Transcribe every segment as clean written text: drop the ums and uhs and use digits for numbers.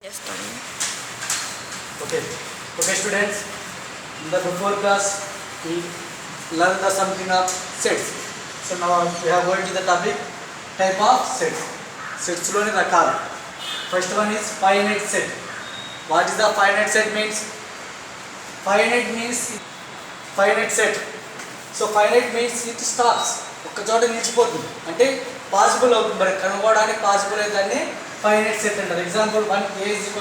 చేస్తాను. Okay students, in the before class we learned the something of sets. So now we have going to the topic type of sets. Sets lone rakalu. First one is finite set. What is the finite set means? Finite means finite set. So finite means it stops. ఒక చోట నిలిచిపోతుంది అంటే possible అవుతుంది, మరి కనుగొనడానికి possible అయితే దాన్ని finite set అంటారు. ఎగ్జాంపుల్ 1 a =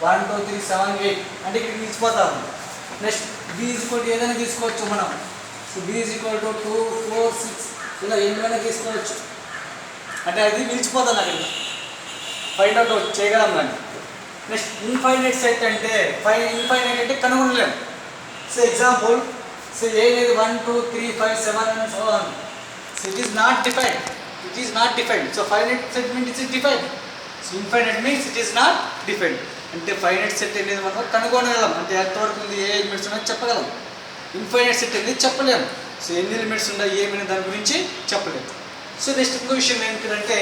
1 2 3 7 8 అంటే ఇక్కడ నిలిచిపోతాము. నెక్స్ట్ b = ఏదైనా తీసుకోవచ్చు మనం. సో b = 2 4 6 ఇలా ఎన్నైనా తీసుకోవచ్చు అంటే అది నిలిచిపోతుంది అక్కడ ఫైండ్ అవుట్ చేయగలం దాన్ని. నెక్స్ట్ ఇన్ఫైనైట్ సెట్ అంటే ఇన్ఫైనైట్ అంటే కనుగొనలేము. సో ఎగ్జాంపుల్ సో a అనేది 1 2 3 5 7 and so on. So it is not defined. It is not defined. So finite set means it is defined. So infinite means it is not defined. అంటే finite set అనేది మనం కనుగొనగలం, అంటే ఎంతవరకు ఉంది ఏ elements ఉన్నాయో చెప్పగలం. Infinite set అనేది చెప్పలేము. సో ఎన్ని ఎలిమెంట్స్ ఉన్నాయి ఏమైనా దాని గురించి చెప్పలేము. సో నెక్స్ట్ ఇంకో విషయం ఏంటంటే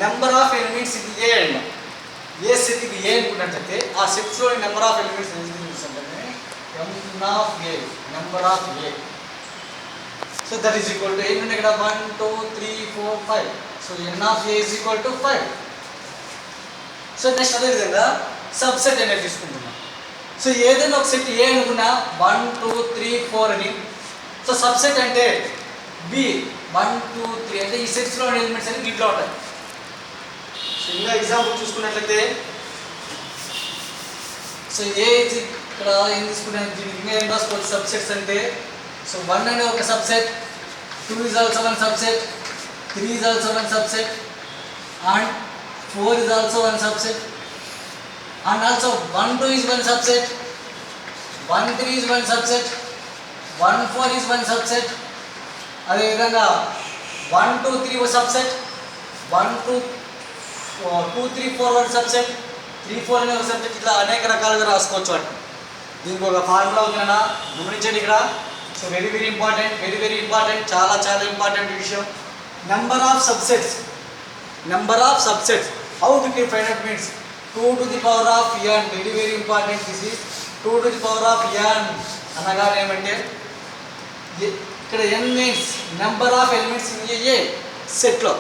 నెంబర్ ఆఫ్ ఎలిమెంట్స్ ఇది ఏ అండి. ఏ సెట్ ఇది ఏ అనుకున్నట్లయితే ఆ సెట్స్లో నెంబర్ ఆఫ్ ఎలిమెంట్స్ అంటే n of a, number of A. So that is equal to ఏంటంటే ఇక్కడ 1 2 3 4 5. So n of a is equal to 5. So next అదేవిధంగా సబ్సెట్ అనేది తీసుకుంటున్నాం. సో ఏదైనా ఒక సెట్ ఏ అనుకున్నా 1 2 3 4 అని. సో సబ్సెట్ అంటే బి 1 2 3 అంటే ఈ సెట్స్లో ఎలిమెంట్స్ అన్ని దీంట్లో ఉంటాయి. సో ఇంకా ఎగ్జాంపుల్ చూసుకున్నట్లయితే సో ఏ ఇక్కడ ఏం తీసుకున్నాను దీనికి ఇంకా ఏం రాసుకోవచ్చు సబ్సెట్స్ అంటే. సో 1 అనే ఒక subset, 2 is also one subset, 3 is also one subset, and 4 is also one subset, and also 1 2 is one subset, 1 3 is one subset, 1 4 is one subset. అదే విధంగా 1 2 3 ఒక సబ్సెట్, 1 2 3 4 వన్ సబ్సెట్, 3 4 అనే ఒక సబ్సెట్. ఇట్లా అనేక రకాలుగా రాసుకోవచ్చు వాటి. దీనికి ఒక ఫార్ములా ఉందన్నా గమనించండి ఇక్కడ. సో వెరీ ఇంపార్టెంట్ చాలా ఇంపార్టెంట్ విషయం. Number of subsets how to find out means 2 to the power of n. Very important. This is 2 to the power of n అనగా ఏమంటే ఇక్కడ n means number of elements in a సెట్లో.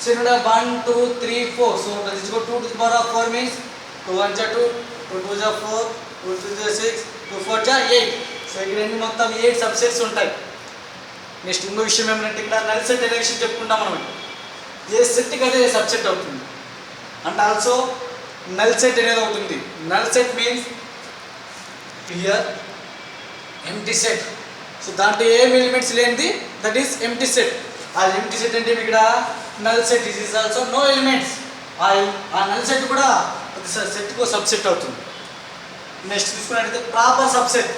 So ఇక్కడ 1 2 3 4. So that is 2 to the power of 4 means 2 1 2 2 2 4 2 3 6 2 4 8. So ఇక్కడ ఎన్ని మొత్తం 8 subsets ఉంటాయి. Next ఇంకో విషయం ఏమంటే ఇక్కడ నల్ సెట్ అనే విషయం చెప్పుకుంటాం మనం. ఏ సెట్కి అదే సబ్సెట్ అవుతుంది అండ్ ఆల్సో నల్ సెట్ అనేది అవుతుంది. Null set means here empty set. So దాంట్లో ఏం ఎలిమెంట్స్ లేనిది దట్ ఈస్ ఎంప్టీ సెట్. ఆ ఎంప్టీ సెట్ అంటే ఇక్కడ null set is also no elements. ఆ నల్ సెట్ కూడా సెట్కు సబ్సెట్ అవుతుంది. నెక్స్ట్ తీసుకున్నట్టయితే ప్రాపర్ సబ్సెట్.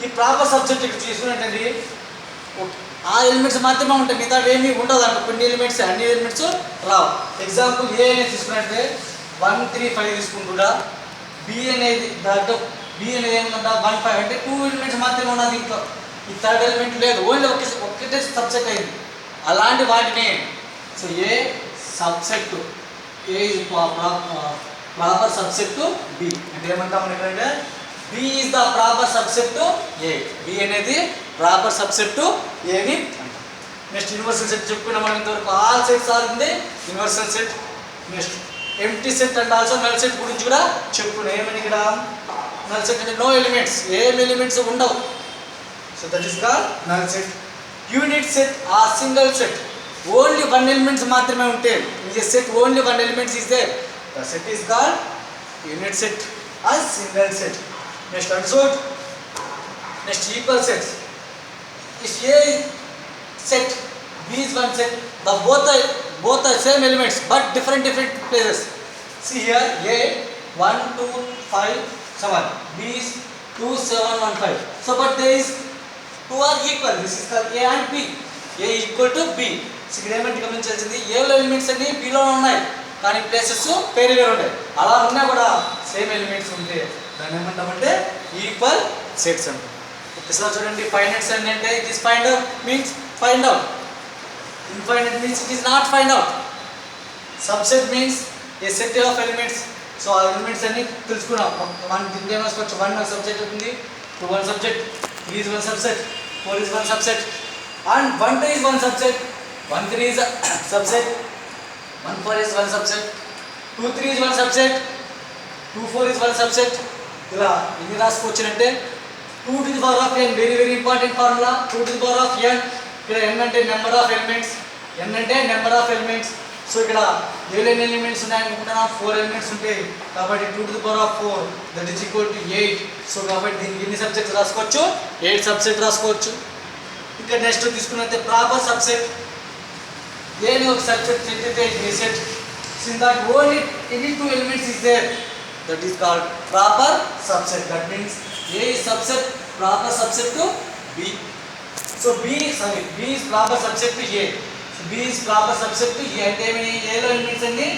ఈ ప్రాపర్ సబ్సెట్ ఇక్కడ తీసుకున్నట్టండి ఆ ఎలిమెంట్స్ మాత్రమే ఉంటాయి, మిగతా ఏమీ ఉండదు అంట. కొన్ని ఎలిమెంట్స్ అన్ని ఎలిమెంట్స్ రావు. ఎగ్జాంపుల్ ఏ అనేది తీసుకున్నట్టే 1 3 5 తీసుకుంటున్నా. బి అనేది దాంట్లో బి అనేది ఏముందంట 1 5 అంటే 2 ఎలిమెంట్స్ మాత్రమే ఉన్నది. దీంట్లో ఈ థర్డ్ ఎలిమెంట్ లేదు, ఓన్లీ ఒక్కటే సబ్సెట్ అయింది. అలాంటి వాటిని so A subset A proper subset to B అంటే ఏమంటాం ఇక్కడ B is the proper subset to A. B అనేది ప్రాపర్ సబ్సెట్ టు ఏని అంటాం. నెక్స్ట్ యూనివర్సల్ సెట్ చెప్పుకున్నాం మనం ఇంతవరకు. All sets are in the universal set. Next empty set and also null set గురించి కూడా చెప్పుకున్నాం. ఏమని ఇక్కడ నల్ సెట్ అంటే నో ఎలిమెంట్స్, ఏం ఎలిమెంట్స్ ఉండవు. So that is called null set. Unit set or single set, only 1 elements మాత్రమే ఉంటే ఈ set only 1 elements is there. The set is called unit set or single set. Next unsort. Next equal sets. If A set, B is one set, the both are same elements but different places. See here A 1 2 5 7, B is 2 7 1 5. So but there is 2 are equal. This is called A and B. A equal to B. So ఇక్కడ ఏమంటే గమనించాల్సింది A లో elements అన్ని B లో ఉన్నాయి కానీ places వేరు ఉంటాయి. అలా ఉన్నా కూడా సేమ్ ఎలిమెంట్స్ ఉంటే దాన్ని ఏమంటామంటే ఈక్వల్ సెట్స్ అంటాం. ఒకసారి చూడండి ఫైనైట్ సెట్ అంటే it is find out means find out. Infinite means it is not find out. Subset means a set of elements so ఆ ఎలిమెంట్స్ అన్ని తెలుసుకున్నాం. మనం దీంట్లో రాసుకోవచ్చు 1 ఒక సబ్సెట్ అవుతుంది, 2 1 subset, 3 is 1 subset, 4 is 1 subset, and 1 2 is 1 subset, 1 3 is a subset, 1 4 is 1 subset, 2 3 is 1 subset, 2 4 is 1 subset. ఇలా ఎన్ని రాసుకోవచ్చు అంటే 2 to the power of n, very very important formula. 2 to the power of n, ఇక్కడ n అంటే number of elements, n అంటే number of elements. So ఇక్కడ ఏడు elements ఉన్నాయనుకుంటున్నా, 4 elements ఉంటాయి కాబట్టి 2 to the power of 4 that is equal to 8. So కాబట్టి దీనికి ఎన్ని సబ్సెట్స్ రాసుకోవచ్చు? 8 సబ్సెట్ రాసుకోవచ్చు. ఇంకా నెక్స్ట్ తీసుకున్నట్లయితే ప్రాపర్ సబ్సెట్. ఏని ఒక సబ్సెట్ చెప్తే ఏ set since that only any 2 elements is there, that is called proper subset. That means A is subset, proper subset to B. So B is proper subset to A. So B is proper subset to A. అంటే A లో elements అన్ని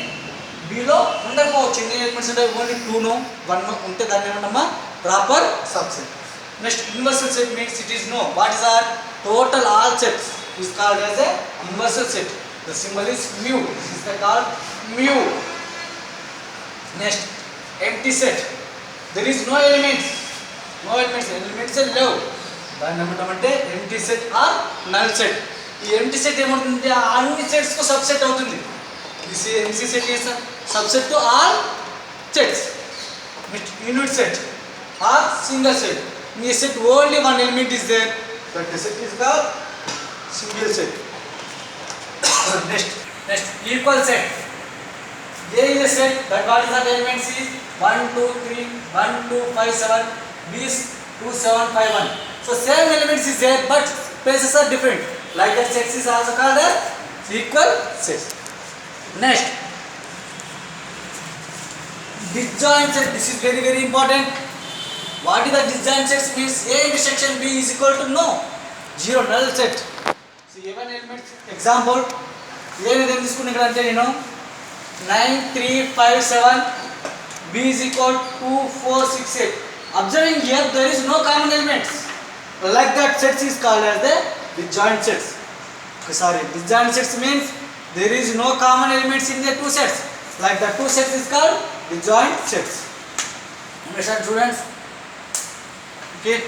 B లో ఉండకపోవచ్చు. ఎన్ని elements ఉంటాయి? Only 2 no 1 ఉంటే దాన్ని ఏమంటామా? Proper subset. Next universal set means it is no. What is are total all sets is called as a inversal set. The symbol is mu. This is called mu. Next, empty set. There is no elements. No elements. Elements are low. దాన్ని ఏమంటామంటే empty set or null set. ఈ empty set ఏమవుతుంది? అన్ని sets కు subset అవుతుంది. This empty set is subset to all sets. Next, unit set or single set. In a set only one element is there. That set is called single set. Next, equal set. A is a set that what is the elements is 1 2 3 1 2 5 7. B is 2 7 5 1. So same elements is there but places are different. Like that sets is also called as equal sets. Next, disjoint set. This is very very important. What is the disjoint sets? Means A intersection B is equal to no 0 null set. So even elements example ఏమి తీసుకుని ఇక్కడ అంటే నేను 9 3 5 7, B is equal 2 4 6 8. Observing here there is no common elements. Like that sets is called as the disjoint sets. Disjoint sets means there is no common elements in the two sets. Like the two sets is called disjoint sets. Understand students? Okay.